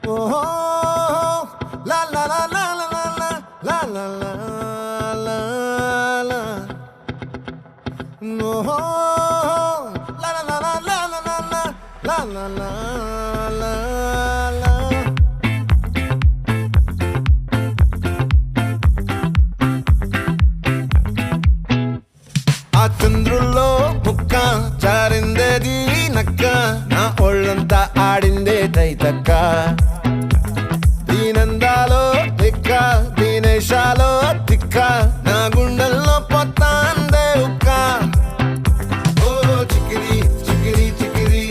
Oh, la la la la la la la la la la la. No, la la la la la la la la la la la la. ఆ చంద్రుల్లో ముక్క జారిందేది నక్క నా ఒళ్ళంతా ఆడిందే తైతక్క దీనందాలో తిక్క దీనేశాలో తిక్క నా గుండెల్లో పొత్తాందే ఉక్క ఓ చికిరి చికిరి చికిరి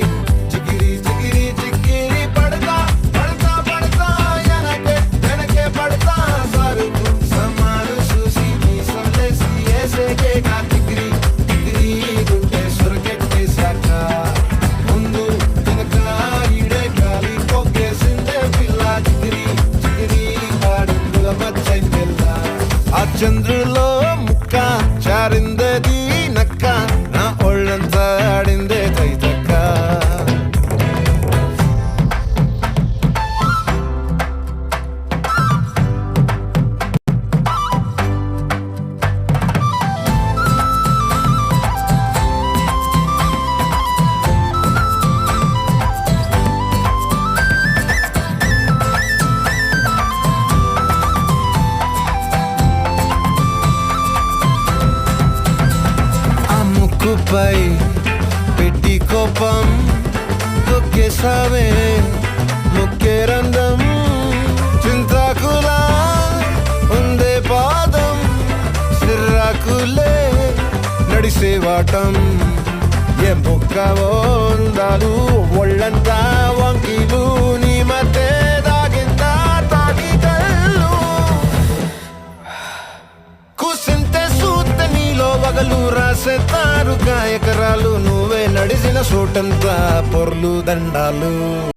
చికిరి చికిరి చికిరి పడతా పడతా పడతా ఎనకే ఎనకే పడతా సరుకు సమారు చూసి నీ సందేశి ఏసేకే గా చికిరి చికిరి గుండె సొరకెట్టేశాక ముందు వెనక ఈడే గాలి కొక్కేసిందే పిల్ల చికిరి చికిరి ఆడుగుల మచ్చైందెల్ల ఆ చంద్రులో ముక్క చారిందది నక్క నా ఒళ్ళంతా ఆడిందే తైతక్క ఆ ముక్కుపై పెట్టి కోపం తొక్కేసావే ముక్కే రంధ్రం చింతాకులా ఉందే పాదం సిర్రాకులే నడిసే వాటం ఏం బొక్కవో ఉందాలు ఒళ్ళంతా వంకీలు నీ మధ్య దాగిందా తాగి కళ్ళు కూసింతే సూత్తే నీలో వగలు రాసేతారు గాయకరాలు నువ్వే నడిసిన చోటంతా పొర్లు దండాలు